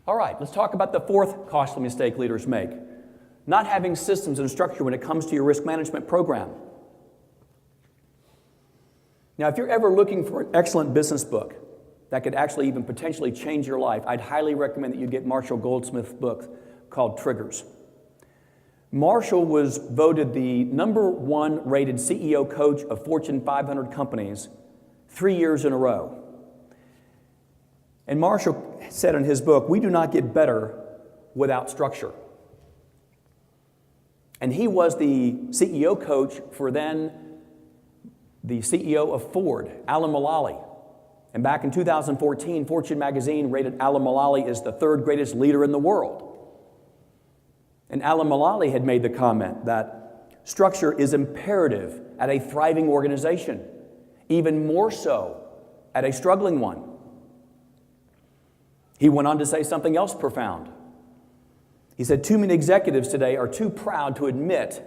All right, let's talk about the fourth costly mistake leaders make. Not having systems and structure when it comes to your risk management program. Now, if you're ever looking for an excellent business book that could actually even potentially change your life, I'd highly recommend that you get Marshall Goldsmith's book called Triggers. Marshall was voted the #1 rated CEO coach of Fortune 500 companies 3 years in a row. And Marshall said in his book, we do not get better without structure. And he was the CEO coach for then the CEO of Ford, Alan Mulally. And back in 2014, Fortune magazine rated Alan Mulally as the 3rd greatest leader in the world. And Alan Mulally had made the comment that structure is imperative at a thriving organization, even more so at a struggling one. He went on to say something else profound. He said, too many executives today are too proud to admit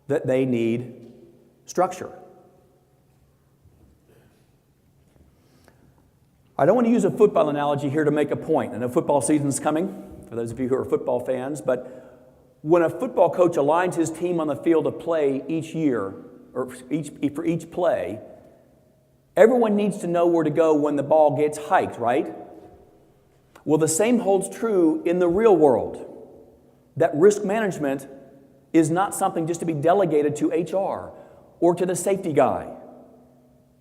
that they need structure. I don't want to use a football analogy here to make a point. I know football season's coming, for those of you who are football fans, but when a football coach aligns his team on the field of play each year, or for each play, everyone needs to know where to go when the ball gets hiked, right? Well, the same holds true in the real world, that risk management is not something just to be delegated to HR or to the safety guy.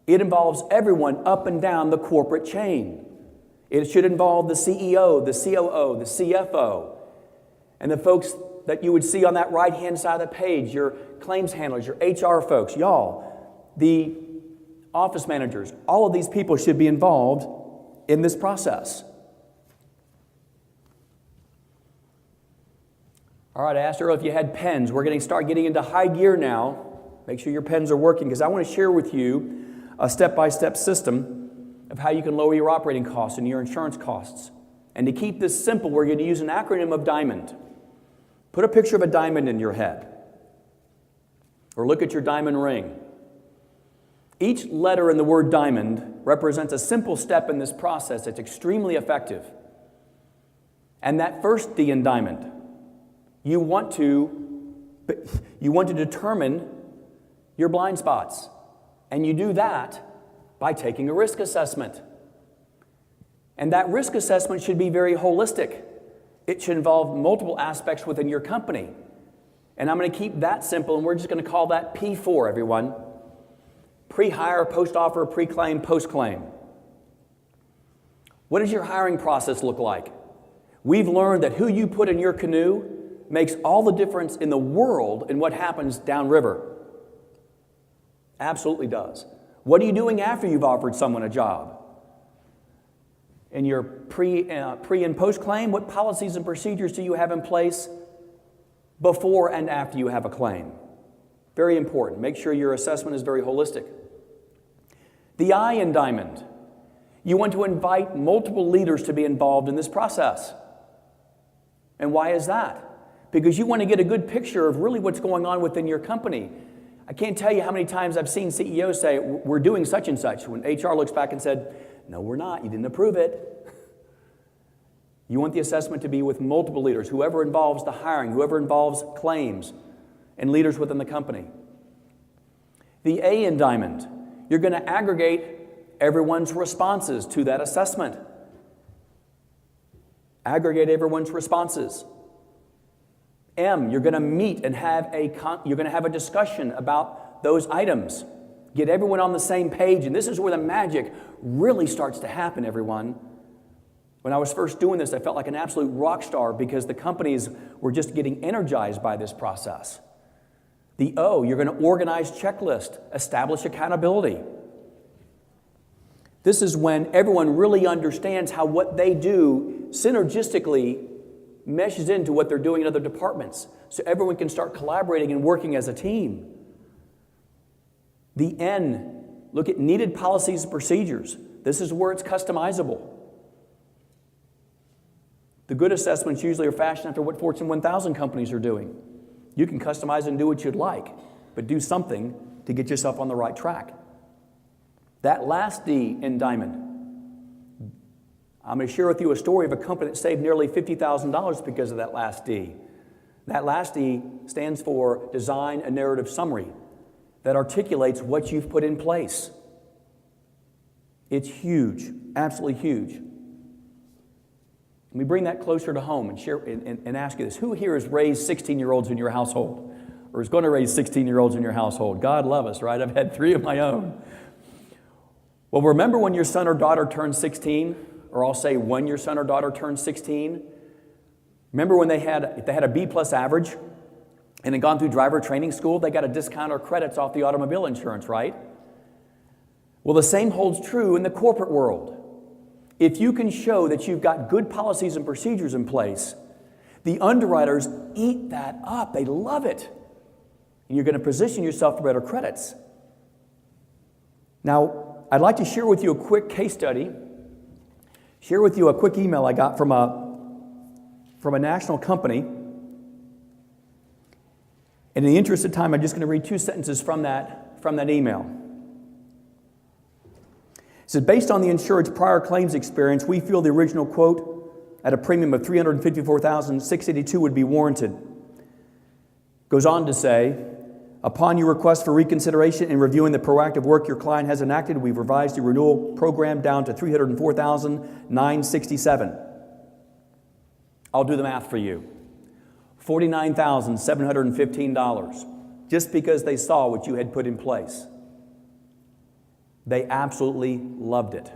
It involves everyone up and down the corporate chain. It should involve the CEO, the COO, the CFO, and the folks that you would see on that right-hand side of the page, your claims handlers, your HR folks, y'all, the office managers. All of these people should be involved in this process. All right, I asked earlier if you had pens. We're going to start getting into high gear now. Make sure your pens are working, because I want to share with you a step-by-step system of how you can lower your operating costs and your insurance costs. And to keep this simple, we're going to use an acronym of DIAMOND. Put a picture of a diamond in your head, or look at your diamond ring. Each letter in the word diamond represents a simple step in this process that's extremely effective. And that first D in diamond, you want to determine your blind spots. And you do that by taking a risk assessment. And that risk assessment should be very holistic. It should involve multiple aspects within your company. And I'm going to keep that simple, and we're just going to call that P4, everyone. Pre-hire, post-offer, pre-claim, post-claim. What does your hiring process look like? We've learned that who you put in your canoe makes all the difference in the world in what happens downriver. Absolutely does. What are you doing after you've offered someone a job? In your pre and post claim, what policies and procedures do you have in place before and after you have a claim? Very important. Make sure your assessment is very holistic. The I in diamond. You want to invite multiple leaders to be involved in this process. And why is that? Because you want to get a good picture of really what's going on within your company. I can't tell you how many times I've seen CEOs say, we're doing such and such, when HR looks back and said, no, we're not. You didn't approve it. You want the assessment to be with multiple leaders, whoever involves the hiring, whoever involves claims, and leaders within the company. The A in diamond, you're going to aggregate everyone's responses to that assessment. Aggregate everyone's responses. M, you're going to meet and have a discussion about those items. Get everyone on the same page, and this is where the magic really starts to happen, everyone. When I was first doing this, I felt like an absolute rock star because the companies were just getting energized by this process. The O, you're going to organize checklist, establish accountability. This is when everyone really understands how what they do synergistically meshes into what they're doing in other departments, so everyone can start collaborating and working as a team. The N, look at needed policies and procedures. This is where it's customizable. The good assessments usually are fashioned after what Fortune 1000 companies are doing. You can customize and do what you'd like, but do something to get yourself on the right track. That last D in diamond, I'm going to share with you a story of a company that saved nearly $50,000 because of that last D. That last D stands for Design a Narrative Summary that articulates what you've put in place. It's huge, absolutely huge. Let me bring that closer to home and share and ask you this. Who here has raised 16-year-olds in your household or is going to raise 16-year-olds in your household? God love us, right? I've had 3 of my own. Well, remember when your son or daughter turned 16? Or I'll say when your son or daughter turned 16? Remember when if they had a B+ average and had gone through driver training school, they got a discount or credits off the automobile insurance, right? Well, the same holds true in the corporate world. If you can show that you've got good policies and procedures in place, the underwriters eat that up. They love it. And you're going to position yourself for better credits. Now, I'd like to share with you a quick case study, share with you a quick email I got from a national company. And in the interest of time, I'm just going to read 2 sentences from that email. It says, based on the insured's prior claims experience, we feel the original quote at a premium of $354,682 would be warranted. Goes on to say, upon your request for reconsideration and reviewing the proactive work your client has enacted, we've revised the renewal program down to $304,967. I'll do the math for you. $49,715, just because they saw what you had put in place. They absolutely loved it.